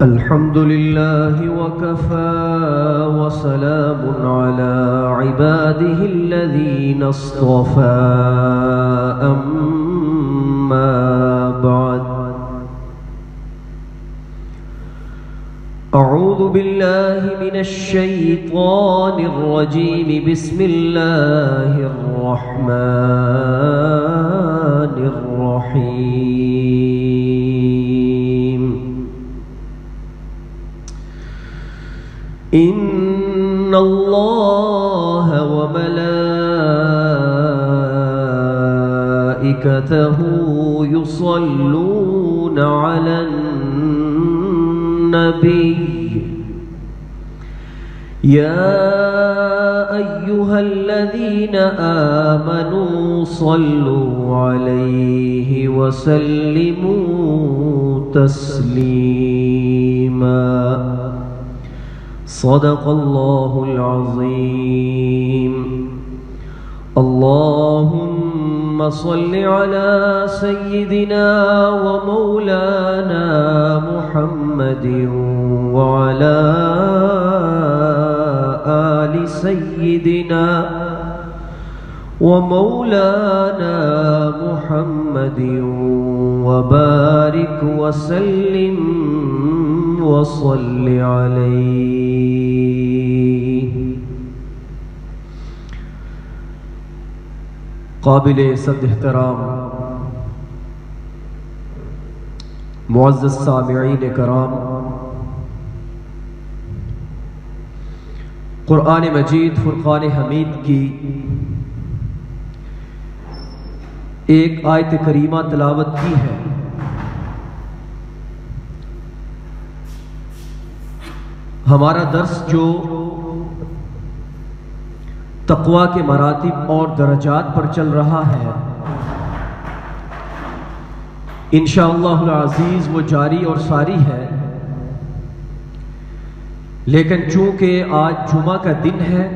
الحمد لله وكفى وسلام على عباده الذين اصطفى أما بعد أعوذ بالله من الشيطان الرجيم بسم الله الرحمن الرحيم إن الله وملائكته يصلون على النبي يا أيها الذين آمنوا صلوا عليه وسلموا تسليما صدق الله العظيم اللهم صل على سيدنا ومولانا محمد وعلى آل سيدنا ومولانا محمد وبارك وسلم وصل عليه. قابل صد احترام معزز سامعین کرام، قرآن مجید فرقان حمید کی ایک آیت کریمہ تلاوت کی ہے. ہمارا درس جو تقویٰ کے مراتب اور درجات پر چل رہا ہے، انشاءاللہ العزیز وہ جاری اور ساری ہے. لیکن چونکہ آج جمعہ کا دن ہے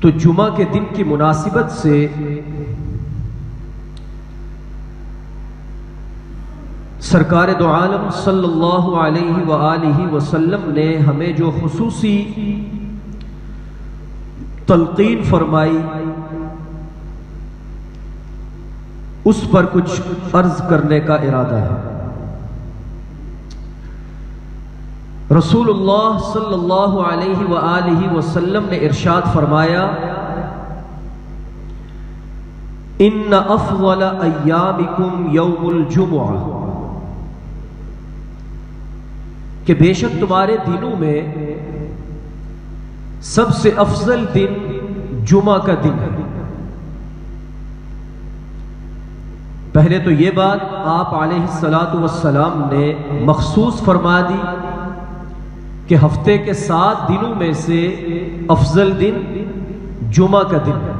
تو جمعہ کے دن کی مناسبت سے سرکار دو عالم صلی اللہ علیہ وآلہ وسلم نے ہمیں جو خصوصی تلقین فرمائی اس پر کچھ عرض کرنے کا ارادہ ہے. رسول اللہ صلی اللہ علیہ وآلہ وسلم نے ارشاد فرمایا ان افضل ایامکم یوم الجمعہ، کہ بے شک تمہارے دنوں میں سب سے افضل دن جمعہ کا دن ہے. پہلے تو یہ بات آپ علیہ السلام نے مخصوص فرما دی کہ ہفتے کے 7 دنوں میں سے افضل دن جمعہ کا دن ہے.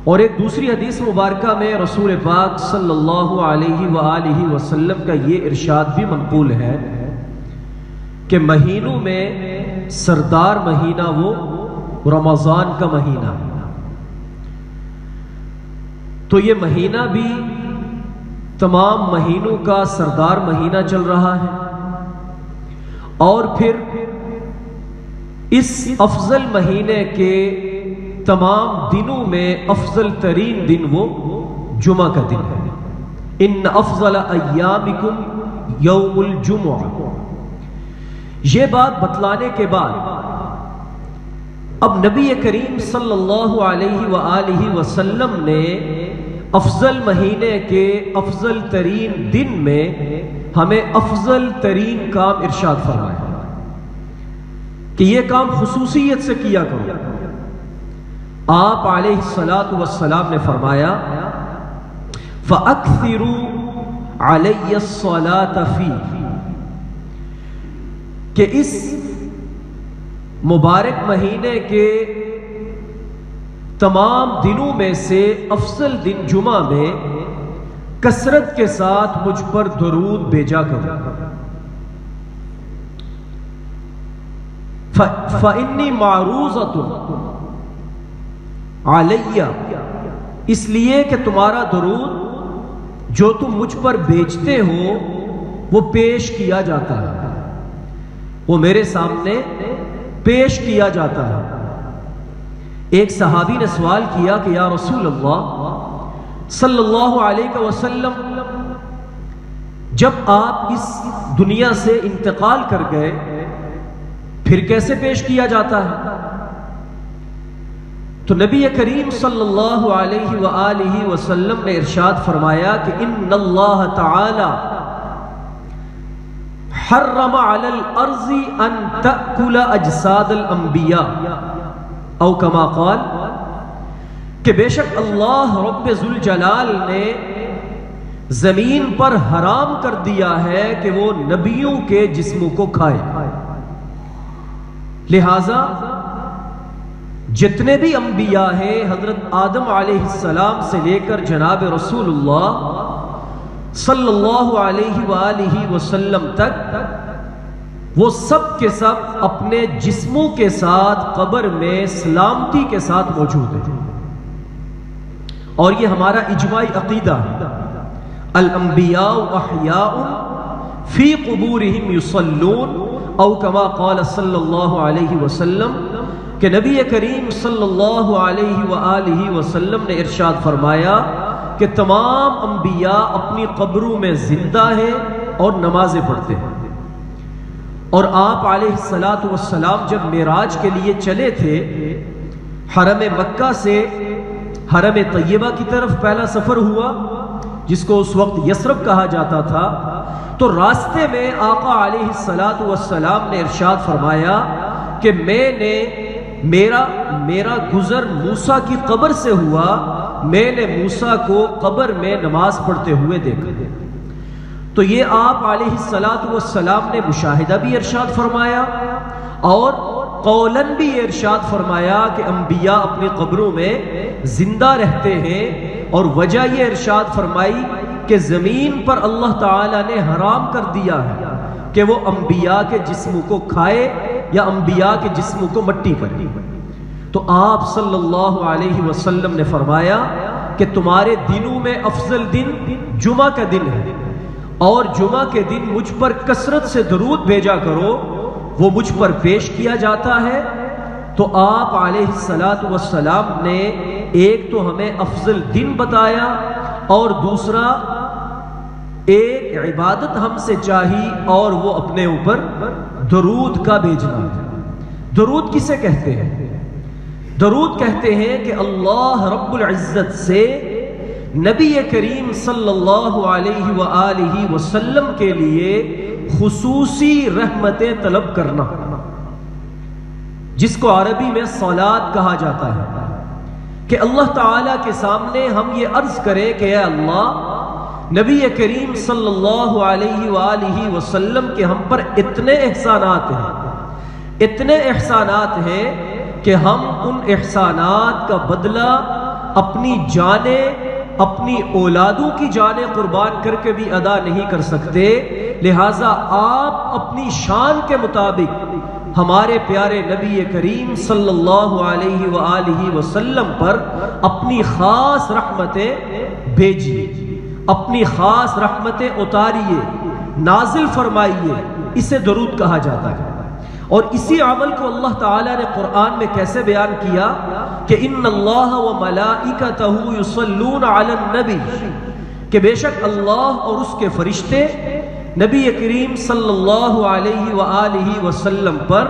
اور ایک دوسری حدیث مبارکہ میں رسول پاک صلی اللہ علیہ وآلہ وسلم کا یہ ارشاد بھی منقول ہے کہ مہینوں میں سردار مہینہ وہ رمضان کا مہینہ ہے. تو یہ مہینہ بھی تمام مہینوں کا سردار مہینہ چل رہا ہے، اور پھر اس افضل مہینے کے تمام دنوں میں افضل ترین دن وہ جمعہ کا دن ہے. ان افضل ایامکم یوم الجمعہ. یہ بات بتلانے کے بعد اب نبی کریم صلی اللہ علیہ وآلہ وسلم نے افضل مہینے کے افضل ترین دن میں ہمیں افضل ترین کام ارشاد فرمایا کہ یہ کام خصوصیت سے کیا کرو. آپ علیہ السلام نے فرمایا فَأَكْثِرُوا عَلَيَّ الصَّلَاةَ فِيهِ، کہ اس مبارک مہینے کے تمام دنوں میں سے افضل دن جمعہ میں کثرت کے ساتھ مجھ پر درود بھیجا کرو. فَإِنِّي مَعْرُوضَةٌ عَلَيَّ، اس لیے کہ تمہارا درود جو تم مجھ پر بیچتے ہو وہ پیش کیا جاتا ہے، وہ میرے سامنے پیش کیا جاتا ہے۔ ایک صحابی نے سوال کیا کہ یا رسول اللہ صلی اللہ علیہ وسلم، جب آپ اس دنیا سے انتقال کر گئے پھر کیسے پیش کیا جاتا ہے؟ تو نبی کریم صلی اللہ علیہ وآلہ وسلم نے ارشاد فرمایا کہ ان اللہ تعالی حرم علی الارض ان تأکل اجساد الانبیاء، او کما قال، کہ بے شک اللہ رب ذوالجلال نے زمین پر حرام کر دیا ہے کہ وہ نبیوں کے جسموں کو کھائے، لہذا جتنے بھی انبیاء ہیں حضرت آدم علیہ السلام سے لے کر جناب رسول اللہ صلی اللہ علیہ وآلہ وسلم تک، وہ سب کے سب اپنے جسموں کے ساتھ قبر میں سلامتی کے ساتھ موجود ہیں، اور یہ ہمارا اجماعی عقیدہ ہے۔ الانبیاء احیاء فی قبورہم یصلون، او کما قال صلی اللہ علیہ وسلم، کہ نبی کریم صلی اللہ علیہ وآلہ وسلم نے ارشاد فرمایا کہ تمام انبیاء اپنی قبروں میں زندہ ہیں اور نمازیں پڑھتے ہیں۔ اور آپ علیہ السلام جب معراج کے لیے چلے تھے، حرم مکہ سے حرم طیبہ کی طرف پہلا سفر ہوا، جس کو اس وقت یثرب کہا جاتا تھا، تو راستے میں آقا علیہ السلام نے ارشاد فرمایا کہ میرا گزر موسیٰ کی قبر سے ہوا، میں نے موسیٰ کو قبر میں نماز پڑھتے ہوئے دیکھا۔ تو یہ آپ علیہ السلام نے مشاہدہ بھی ارشاد فرمایا اور قولاً بھی ارشاد فرمایا کہ انبیاء اپنی قبروں میں زندہ رہتے ہیں، اور وجہ یہ ارشاد فرمائی کہ زمین پر اللہ تعالیٰ نے حرام کر دیا ہے کہ وہ انبیاء کے جسموں کو کھائے یا انبیاء کے جسموں کو مٹی کرے۔ تو آپ صلی اللہ علیہ وسلم نے فرمایا کہ تمہارے دنوں میں افضل دن جمعہ کا دن ہے، اور جمعہ کے دن مجھ پر کثرت سے درود بھیجا کرو، وہ مجھ پر پیش کیا جاتا ہے۔ تو آپ علیہ السلام نے ایک تو ہمیں افضل دن بتایا، اور دوسرا ایک عبادت ہم سے چاہی، اور وہ اپنے اوپر درود کا بھیجنا۔ درود کسے کہتے ہیں؟ درود کہتے ہیں کہ اللہ رب العزت سے نبی کریم صلی اللہ علیہ وآلہ وسلم کے لیے خصوصی رحمتیں طلب کرنا، جس کو عربی میں صلات کہا جاتا ہے، کہ اللہ تعالیٰ کے سامنے ہم یہ عرض کریں کہ اے اللہ، نبی کریم صلی اللہ علیہ وآلہ وسلم کے ہم پر اتنے احسانات ہیں کہ ہم ان احسانات کا بدلہ اپنی جانیں، اپنی اولادوں کی جانیں قربان کر کے بھی ادا نہیں کر سکتے، لہٰذا آپ اپنی شان کے مطابق ہمارے پیارے نبی کریم صلی اللہ علیہ وآلہ وسلم پر اپنی خاص رحمتیں بھیجیے، اپنی خاص رحمتیں اتاریے، نازل فرمائیے۔ اسے درود کہا جاتا ہے۔ اور اسی عمل کو اللہ تعالیٰ نے قرآن میں کیسے بیان کیا کہ ان اللہ و ملائکتہ یصلون علی النبی، کہ بے شک اللہ اور اس کے فرشتے نبی کریم صلی اللہ علیہ وآلہ وسلم پر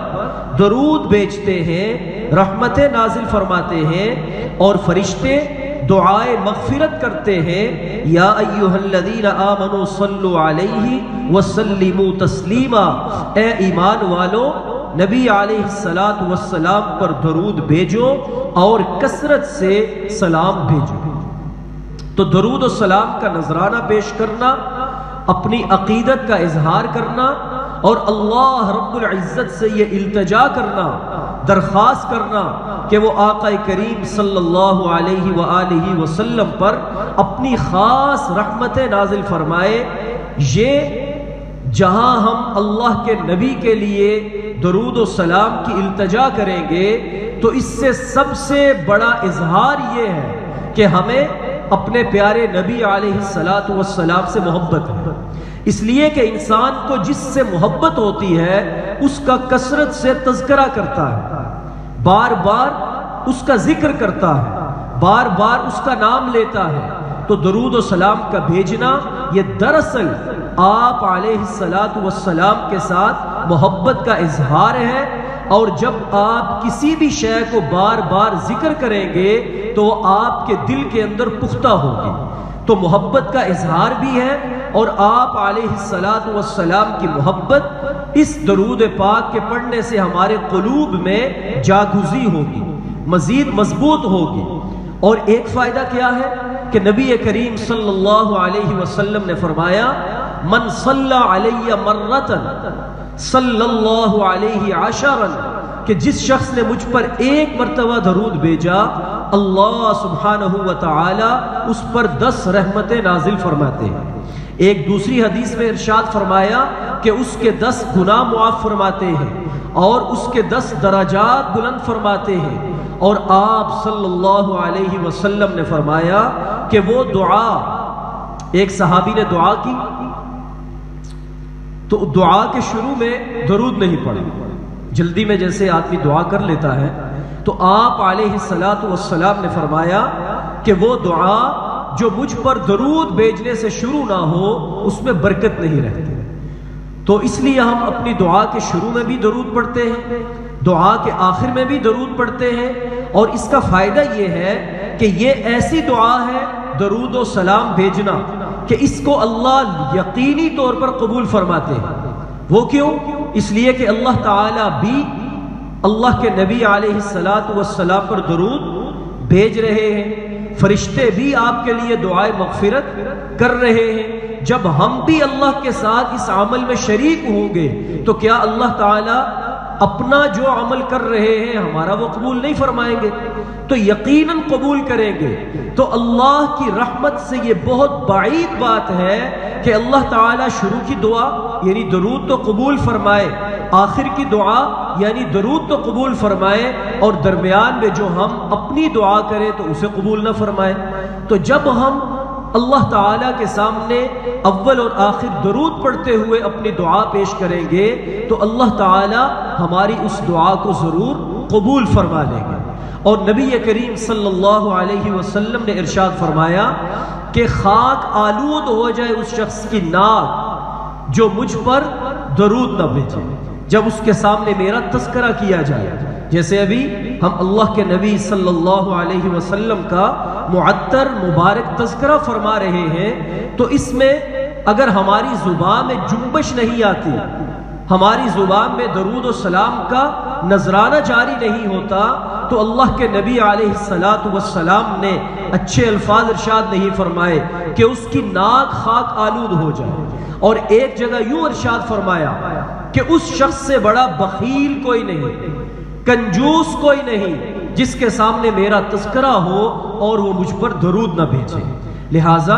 درود بھیجتے ہیں، رحمتیں نازل فرماتے ہیں، اور فرشتے دعائے مغفرت کرتے ہیں۔ یا ایھا الذین آمنوا صلوا علیہ وسلموا تسلیما، اے ایمان والو نبی علیہ السلام پر درود بھیجو اور کثرت سے سلام بھیجو۔ تو درود و سلام کا نذرانہ پیش کرنا، اپنی عقیدت کا اظہار کرنا، اور اللہ رب العزت سے یہ التجا کرنا، درخواست کرنا کہ وہ آقا کریم صلی اللہ علیہ وآلہ وسلم پر اپنی خاص رحمتیں نازل فرمائے۔ یہ جہاں ہم اللہ کے نبی کے لیے درود و سلام کی التجا کریں گے، تو اس سے سب سے بڑا اظہار یہ ہے کہ ہمیں اپنے پیارے نبی علیہ الصلوۃ والسلام سے محبت ہے، اس لیے کہ انسان کو جس سے محبت ہوتی ہے اس کا کثرت سے تذکرہ کرتا ہے، بار بار اس کا ذکر کرتا ہے، بار بار اس کا نام لیتا ہے۔ تو درود و سلام کا بھیجنا یہ دراصل آپ علیہ الصلوۃ والسلام کے ساتھ محبت کا اظہار ہے، اور جب آپ کسی بھی شے کو بار بار ذکر کریں گے تو آپ کے دل کے اندر پختہ ہوگی، تو محبت کا اظہار بھی ہے، اور آپ علیہ الصلوۃ والسلام کی محبت اس درود پاک کے پڑھنے سے ہمارے قلوب میں جاگزی ہوگی، مزید مضبوط ہوگی۔ اور ایک فائدہ کیا ہے کہ نبی کریم صلی اللہ علیہ وسلم نے فرمایا من صلی علی مرۃ صلی اللہ علیہ عشرا، کہ جس شخص نے مجھ پر ایک مرتبہ درود بھیجا اللہ سبحانہ و تعالی اس پر 10 رحمتیں نازل فرماتے ہیں۔ ایک دوسری حدیث میں ارشاد فرمایا کہ اس کے 10 گناہ معاف فرماتے ہیں اور اس کے 10 درجات بلند فرماتے ہیں۔ اور آپ صلی اللہ علیہ وسلم نے فرمایا کہ وہ دعا، ایک صحابی نے دعا کی تو دعا کے شروع میں درود نہیں پڑھا، جلدی میں جیسے آدمی دعا کر لیتا ہے، تو آپ علیہ الصلوۃ والسلام نے فرمایا کہ وہ دعا جو مجھ پر درود بھیجنے سے شروع نہ ہو اس میں برکت نہیں رہتی۔ تو اس لیے ہم اپنی دعا کے شروع میں بھی درود پڑھتے ہیں، دعا کے آخر میں بھی درود پڑھتے ہیں، اور اس کا فائدہ یہ ہے کہ یہ ایسی دعا ہے درود و سلام بھیجنا کہ اس کو اللہ یقینی طور پر قبول فرماتے ہیں۔ وہ کیوں؟ اس لیے کہ اللہ تعالیٰ بھی اللہ کے نبی علیہ الصلوۃ والسلام پر درود بھیج رہے ہیں، فرشتے بھی آپ کے لیے دعائے مغفرت کر رہے ہیں۔ جب ہم بھی اللہ کے ساتھ اس عمل میں شریک ہوں گے تو کیا اللہ تعالیٰ اپنا جو عمل کر رہے ہیں ہمارا وہ قبول نہیں فرمائیں گے؟ تو یقیناً قبول کریں گے۔ تو اللہ کی رحمت سے یہ بہت بعید بات ہے کہ اللہ تعالیٰ شروع کی دعا یعنی درود تو قبول فرمائے، آخر کی دعا یعنی درود تو قبول فرمائے، اور درمیان میں جو ہم اپنی دعا کریں تو اسے قبول نہ فرمائے۔ تو جب ہم اللہ تعالیٰ کے سامنے اول اور آخر درود پڑھتے ہوئے اپنی دعا پیش کریں گے تو اللہ تعالیٰ ہماری اس دعا کو ضرور قبول فرما لیں گے۔ اور نبی کریم صلی اللہ علیہ وسلم نے ارشاد فرمایا کہ خاک آلود ہو جائے اس شخص کی ناک جو مجھ پر درود نہ بھیجے جب اس کے سامنے میرا تذکرہ کیا جائے۔ جیسے ابھی ہم اللہ کے نبی صلی اللہ علیہ وسلم کا معطر مبارک تذکرہ فرما رہے ہیں، تو اس میں اگر ہماری زبان میں جنبش نہیں آتی، ہماری زبان میں درود و سلام کا نذرانہ جاری نہیں ہوتا، تو اللہ کے نبی علیہ الصلوۃ والسلام نے اچھے الفاظ ارشاد نہیں فرمائے کہ اس کی ناک خاک آلود ہو جائے۔ اور ایک جگہ یوں ارشاد فرمایا کہ اس شخص سے بڑا بخیل کوئی نہیں، کنجوس کوئی نہیں جس کے سامنے میرا تذکرہ ہو اور وہ مجھ پر درود نہ بھیجے۔ لہٰذا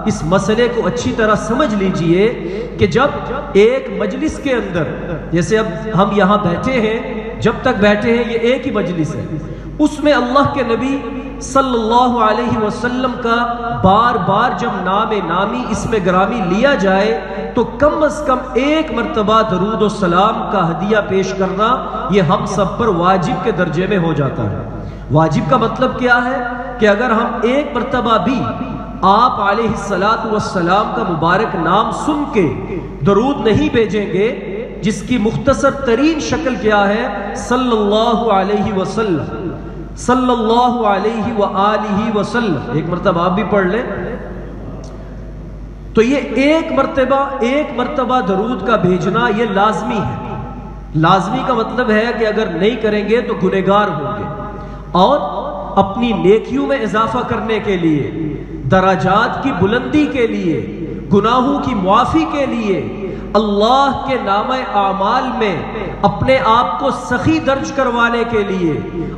اس مسئلے کو اچھی طرح سمجھ لیجئے کہ جب ایک مجلس کے اندر، جیسے اب ہم یہاں بیٹھے ہیں، جب تک بیٹھے ہیں یہ ایک ہی مجلس ہے، اس میں اللہ کے نبی صلی اللہ علیہ وسلم کا بار بار جب نام نامی اسم گرامی لیا جائے تو کم از کم ایک مرتبہ درود و سلام کا ہدیہ پیش کرنا یہ ہم سب پر واجب کے درجے میں ہو جاتا ہے۔ واجب کا مطلب کیا ہے کہ اگر ہم ایک مرتبہ بھی آپ علیہ الصلوۃ والسلام کا مبارک نام سن کے درود نہیں بھیجیں گے، جس کی مختصر ترین شکل کیا ہے صلی اللہ علیہ وسلم، صلی اللہ علیہ وآلہ وسلم، ایک مرتبہ آپ بھی پڑھ لیں، تو یہ ایک مرتبہ درود کا بھیجنا یہ لازمی ہے۔ لازمی کا مطلب ہے کہ اگر نہیں کریں گے تو گنہگار ہوں گے، اور اپنی نیکیوں میں اضافہ کرنے کے لیے، درجات کی بلندی کے لیے، گناہوں کی معافی کے لیے، اللہ کے نامہ اعمال میں اپنے آپ کو سخی درج کروانے کے لیے،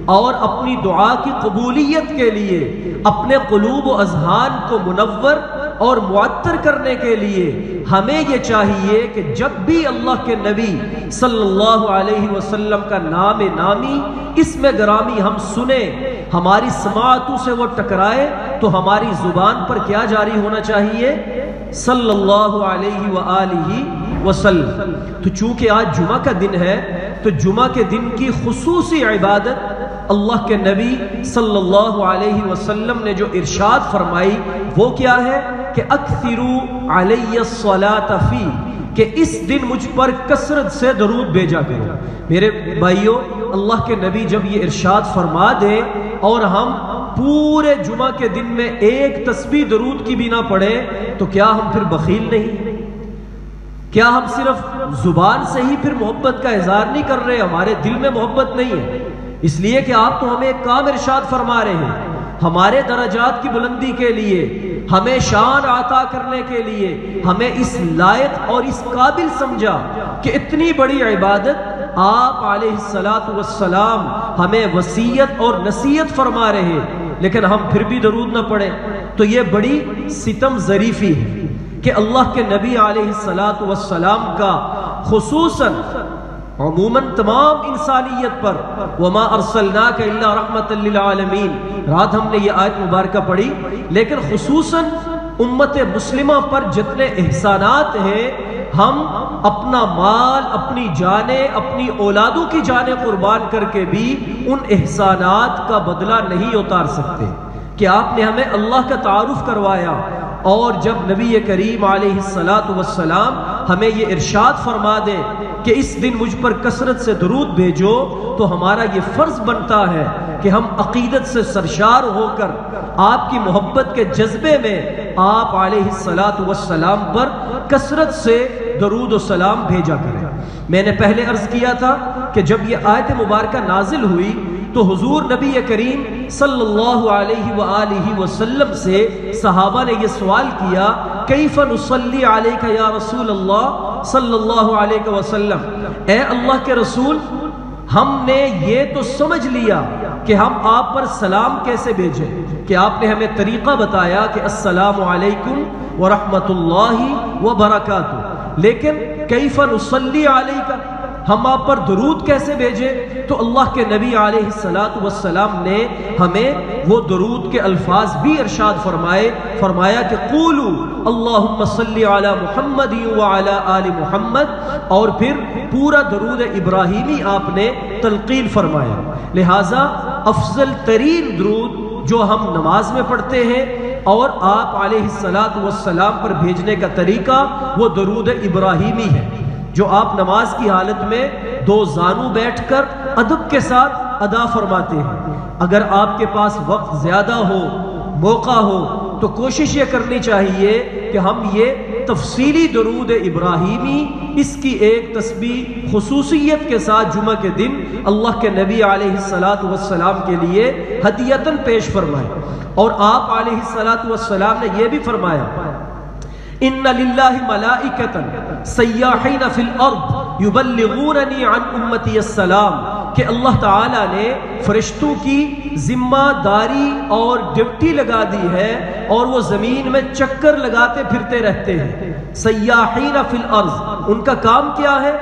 اور اپنی دعا کی قبولیت کے لیے، اپنے قلوب و اذہان کو منور اور معطر کرنے کے لیے ہمیں یہ چاہیے کہ جب بھی اللہ کے نبی صلی اللہ علیہ وسلم کا نام نامی اسم گرامی ہم سنیں ہماری سماعتوں سے وہ ٹکرائے تو ہماری زبان پر کیا جاری ہونا چاہیے؟ صلی اللہ علیہ وآلہ وسلم۔ تو چونکہ آج جمعہ کا دن ہے تو جمعہ کے دن کی خصوصی عبادت اللہ کے نبی صلی اللہ علیہ وسلم نے جو ارشاد فرمائی وہ کیا ہے کہ اکثروا علی الصلاۃ فی، کہ اس دن مجھ پر کثرت سے درود بھیجا کرو۔ میرے بھائیوں، اللہ کے نبی جب یہ ارشاد فرما دے اور ہم پورے جمعہ کے دن میں ایک تسبیح درود کی بھی نہ پڑھے تو کیا ہم پھر بخیل نہیں؟ کیا ہم صرف زبان سے ہی پھر محبت کا اظہار نہیں کر رہے؟ ہمارے دل میں محبت نہیں ہے؟ اس لیے کہ آپ تو ہمیں ایک کام ارشاد فرما رہے ہیں، ہمارے درجات کی بلندی کے لیے، ہمیں شان عطا کرنے کے لیے ہمیں اس لائق اور اس قابل سمجھا کہ اتنی بڑی عبادت آپ علیہ الصلاۃ والسلام ہمیں وصیت اور نصیحت فرما رہے ہیں، لیکن ہم پھر بھی درود نہ پڑھیں تو یہ بڑی ستم ظریفی ہے کہ اللہ کے نبی علیہ الصلاۃ والسلام کا خصوصاً عموماً تمام انسانیت پر وما ارسلناک الا رحمۃ للعالمین، رات ہم نے یہ آیت مبارکہ پڑھی، لیکن خصوصاً امت مسلمہ پر جتنے احسانات ہیں ہم اپنا مال، اپنی جانیں، اپنی اولادوں کی جانیں قربان کر کے بھی ان احسانات کا بدلہ نہیں اتار سکتے کہ آپ نے ہمیں اللہ کا تعارف کروایا، اور جب نبی کریم علیہ الصلاۃ والسلام ہمیں یہ ارشاد فرما دے کہ اس دن مجھ پر کثرت سے درود بھیجو تو ہمارا یہ فرض بنتا ہے کہ ہم عقیدت سے سرشار ہو کر آپ کی محبت کے جذبے میں آپ علیہ الصلاۃ والسلام پر کثرت سے درود و سلام بھیجا کریں۔ میں نے پہلے عرض کیا تھا کہ جب یہ آیت مبارکہ نازل ہوئی تو حضور نبی کریم صلی اللہ علیہ وآلہ وسلم سے صحابہ نے یہ سوال کیا کیف نصلی علیک یا رسول اللہ صلی اللہ علیہ وسلم، اے اللہ کے رسول ہم نے یہ تو سمجھ لیا کہ ہم آپ پر سلام کیسے بھیجیں، کہ آپ نے ہمیں طریقہ بتایا کہ السلام علیکم ورحمۃ اللہ وبرکاتہ، لیکن کیف نصلی علیک، ہم آپ پر درود کیسے بھیجیں؟ تو اللہ کے نبی علیہ الصلاۃ والسلام نے ہمیں وہ درود کے الفاظ بھی ارشاد فرمایا کہ قولوا اللہم صلی علی محمد وعلی آل محمد، اور پھر پورا درود ابراہیمی آپ نے تلقین فرمایا۔ لہٰذا افضل ترین درود جو ہم نماز میں پڑھتے ہیں اور آپ علیہ الصلاۃ والسلام پر بھیجنے کا طریقہ وہ درود ابراہیمی ہے، جو آپ نماز کی حالت میں دو زانو بیٹھ کر ادب کے ساتھ ادا فرماتے ہیں۔ اگر آپ کے پاس وقت زیادہ ہو، موقع ہو، تو کوشش یہ کرنی چاہیے کہ ہم یہ تفصیلی درود ابراہیمی اس کی ایک تسبیح خصوصیت کے ساتھ جمعہ کے دن اللہ کے نبی علیہ الصلاۃ والسلام کے لیے ہدیتاً پیش فرمائیں۔ اور آپ علیہ الصلاۃ والسلام نے یہ بھی فرمایا ان للہ ملائکۃ سیاحین فی الارض یبلغوننی عن امتی السلام، کہ اللہ تعالیٰ نے فرشتوں کی ذمہ داری اور ڈیوٹی لگا دی ہے اور وہ زمین میں چکر لگاتے پھرتے رہتے ہیں۔ سیاحین فی الارض، ان کا کام کیا ہے؟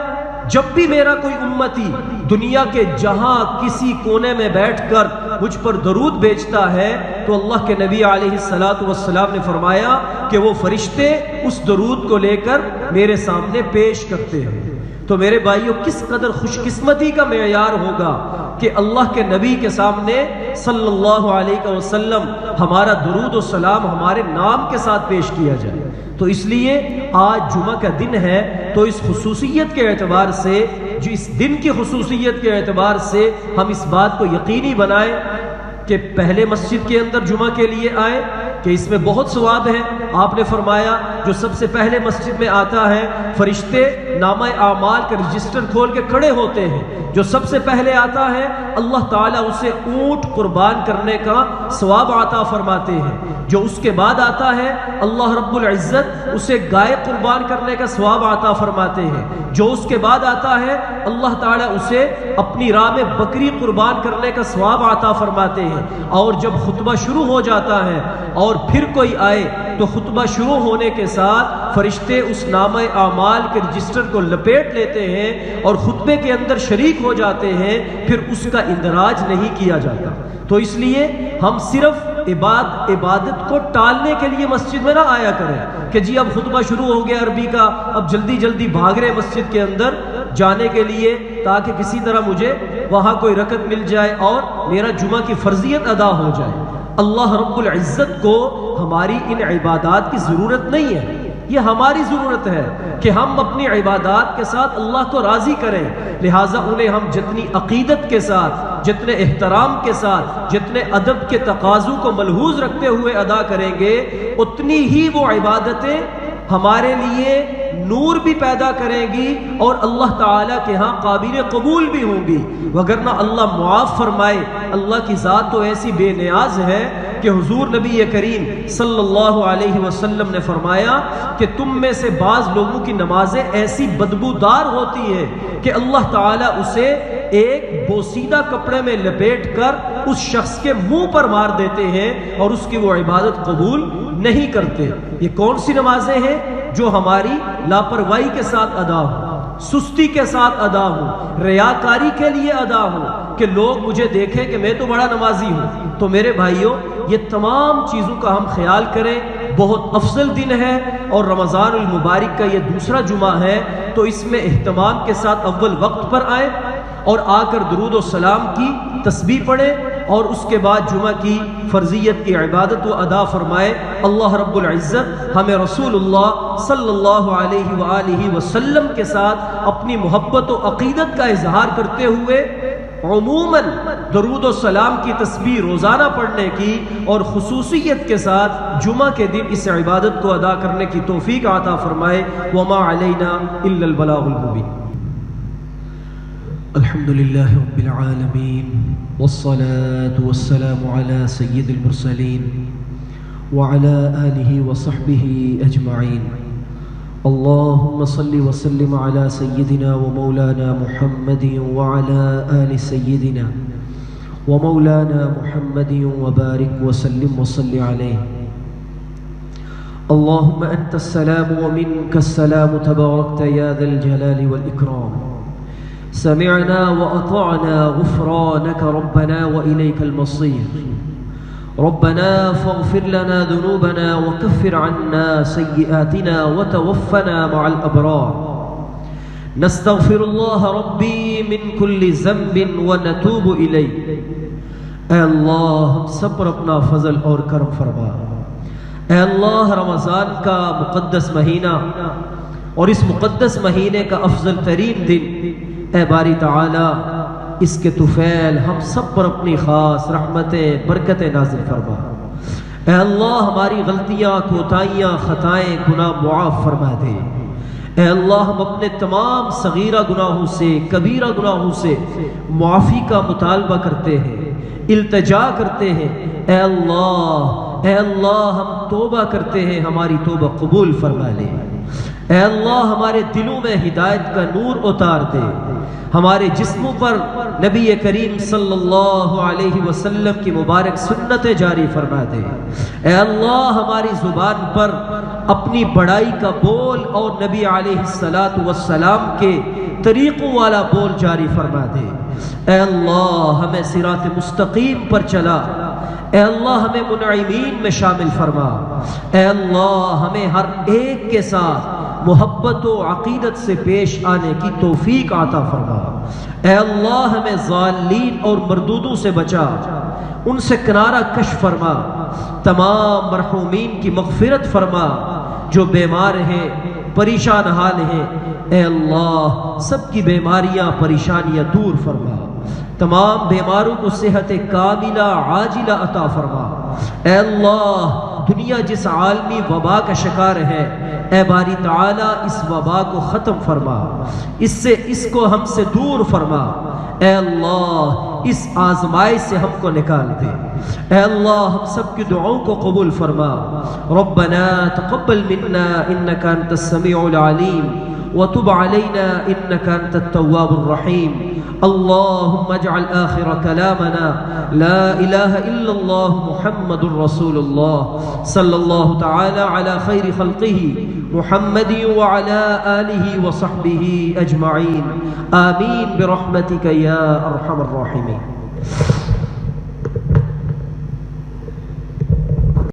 جب بھی میرا کوئی امتی دنیا کے جہاں کسی کونے میں بیٹھ کر مجھ پر درود بھیجتا ہے تو اللہ کے نبی علیہ الصلاۃ والسلام نے فرمایا کہ وہ فرشتے اس درود کو لے کر میرے سامنے پیش کرتے ہیں۔ تو میرے بھائیوں، کس قدر خوش قسمتی کا معیار ہوگا کہ اللہ کے نبی کے سامنے صلی اللہ علیہ وسلم ہمارا درود و سلام ہمارے نام کے ساتھ پیش کیا جائے۔ تو اس لیے آج جمعہ کا دن ہے تو اس خصوصیت کے اعتبار سے، جو اس دن کی خصوصیت کے اعتبار سے ہم اس بات کو یقینی بنائیں کہ پہلے مسجد کے اندر جمعہ کے لیے آئیں کہ اس میں بہت ثواب ہے۔ آپ نے فرمایا جو سب سے پہلے مسجد میں آتا ہے فرشتے نامہ اعمال کا رجسٹر کھول کے کھڑے ہوتے ہیں، جو سب سے پہلے آتا ہے اللہ تعالیٰ اسے اونٹ قربان کرنے کا ثواب عطا فرماتے ہیں، جو اس کے بعد آتا ہے اللہ رب العزت اسے گائے قربان کرنے کا ثواب عطا فرماتے ہیں، جو اس کے بعد آتا ہے اللہ تعالیٰ اسے اپنی راہ میں بکری قربان کرنے کا ثواب عطا فرماتے ہیں۔ اور جب خطبہ شروع ہو جاتا ہے اور اور پھر کوئی آئے تو خطبہ شروع ہونے کے ساتھ فرشتے اس نامہ اعمال کے رجسٹر کو لپیٹ لیتے ہیں اور خطبے کے اندر شریک ہو جاتے ہیں، پھر اس کا اندراج نہیں کیا جاتا۔ تو اس لیے ہم صرف عبادت کو ٹالنے کے لیے مسجد میں نہ آیا کریں کہ جی اب خطبہ شروع ہو گیا عربی کا، اب جلدی جلدی بھاگ رہے مسجد کے اندر جانے کے لیے تاکہ کسی طرح مجھے وہاں کوئی رکعت مل جائے اور میرا جمعہ کی فرضیت ادا ہو جائے۔ اللہ رب العزت کو ہماری ان عبادات کی ضرورت نہیں ہے، یہ ہماری ضرورت ہے کہ ہم اپنی عبادات کے ساتھ اللہ کو راضی کریں، لہٰذا انہیں ہم جتنی عقیدت کے ساتھ، جتنے احترام کے ساتھ، جتنے ادب کے تقاضوں کو ملحوظ رکھتے ہوئے ادا کریں گے، اتنی ہی وہ عبادتیں ہمارے لیے نور بھی پیدا کریں گی اور اللہ تعالیٰ کے ہاں قابل قبول بھی ہوں گی۔ وگرنہ اللہ معاف فرمائے، اللہ کی ذات تو ایسی بے نیاز ہے کہ حضور نبی کریم صلی اللہ علیہ وسلم نے فرمایا کہ تم میں سے بعض لوگوں کی نمازیں ایسی بدبودار ہوتی ہے کہ اللہ تعالیٰ اسے ایک بوسیدہ کپڑے میں لپیٹ کر اس شخص کے منہ پر مار دیتے ہیں اور اس کی وہ عبادت قبول نہیں کرتے۔ یہ کون سی نمازیں ہیں؟ جو ہماری لاپرواہی کے ساتھ ادا ہو، سستی کے ساتھ ادا ہو، ریاکاری کے لیے ادا ہو کہ لوگ مجھے دیکھیں کہ میں تو بڑا نمازی ہوں۔ تو میرے بھائیوں، یہ تمام چیزوں کا ہم خیال کریں۔ بہت افضل دن ہے اور رمضان المبارک کا یہ دوسرا جمعہ ہے، تو اس میں اہتمام کے ساتھ اول وقت پر آئیں اور آ کر درود و سلام کی تسبیح پڑھیں اور اس کے بعد جمعہ کی فرضیت کی عبادت و ادا فرمائے۔ اللہ رب العزت ہمیں رسول اللہ صلی اللہ علیہ وآلہ وسلم کے ساتھ اپنی محبت و عقیدت کا اظہار کرتے ہوئے عموماً درود و سلام کی تسبیح روزانہ پڑھنے کی اور خصوصیت کے ساتھ جمعہ کے دن اس عبادت کو ادا کرنے کی توفیق عطا فرمائے۔ وما علینا الا البلاغ المبین۔ الحمد للہ رب العالمین والصلاة والسلام على سید المرسلین وعلى آلہ وصحبہ اجمعین۔ اللهم صل وسلم على سيدنا ومولانا محمد وعلى آل سيدنا ومولانا محمد وبارك وسلم وصل عليه۔ اللهم أنت السلام ومنك السلام تباركت يا ذا الجلال والإكرام۔ سمعنا وأطعنا غفرانك ربنا وإليك المصير۔ ربنا فاغفر لنا ذنوبنا وكفر عنا سيئاتنا وتوفنا مع الأبرار۔ نستغفر الله ربي من كل ذنب ونتوب إليه۔ اے اللہ ہم سب پر اپنا فضل اور کرم فرما۔ اے اللہ رمضان کا مقدس مہینہ اور اس مقدس مہینے کا افضل ترین دن، اے باری تعالی اس کے طفیل ہم سب پر اپنی خاص رحمتیں برکتیں نازل فرما۔ اے اللہ ہماری غلطیاں، کوتاہیاں، خطائیں، گناہ معاف فرما دے۔ اے اللہ ہم اپنے تمام صغیرہ گناہوں سے، کبیرہ گناہوں سے معافی کا مطالبہ کرتے ہیں، التجا کرتے ہیں۔ اے اللہ ہم توبہ کرتے ہیں، ہماری توبہ قبول فرما لے۔ اے اللہ ہمارے دلوں میں ہدایت کا نور اتار دے، ہمارے جسموں پر نبی کریم صلی اللہ علیہ وسلم کی مبارک سنتیں جاری فرما دے۔ اے اللہ ہماری زبان پر اپنی بڑائی کا بول اور نبی علیہ السلام کے طریقوں والا بول جاری فرما دے۔ اے اللہ ہمیں صراط مستقیم پر چلا۔ اے اللہ ہمیں منعمین میں شامل فرما۔ اے اللہ ہمیں ہر ایک کے ساتھ محبت و عقیدت سے پیش آنے کی توفیق عطا فرما۔ اے اللہ ہمیں ضالین اور مردودوں سے بچا، ان سے کنارہ کش فرما۔ تمام مرحومین کی مغفرت فرما، جو بیمار ہیں، پریشان حال ہیں، اے اللہ سب کی بیماریاں پریشانیاں دور فرما۔ تمام بیماروں کو صحت کاملہ عاجلہ عطا فرما۔ اے اللہ دنیا جس عالمی وبا کا شکار ہے، اے باری تعالی اس وبا کو ختم فرما، اس کو ہم سے دور فرما۔ اے اللہ اس آزمائش سے ہم کو نکال دے۔ اے اللہ ہم سب کی دعاؤں کو قبول فرما۔ ربنا تقبل منا انك انت السميع العليم وتب علينا إنك أنت التواب الرحيم. اللهم اجعل آخر كلامنا لا إله إلا الله محمد رسول الله صلى الله تعالى على خير خلقه محمد وعلى آله وصحبه أجمعين. آمين برحمتك يا أرحم الراحمين.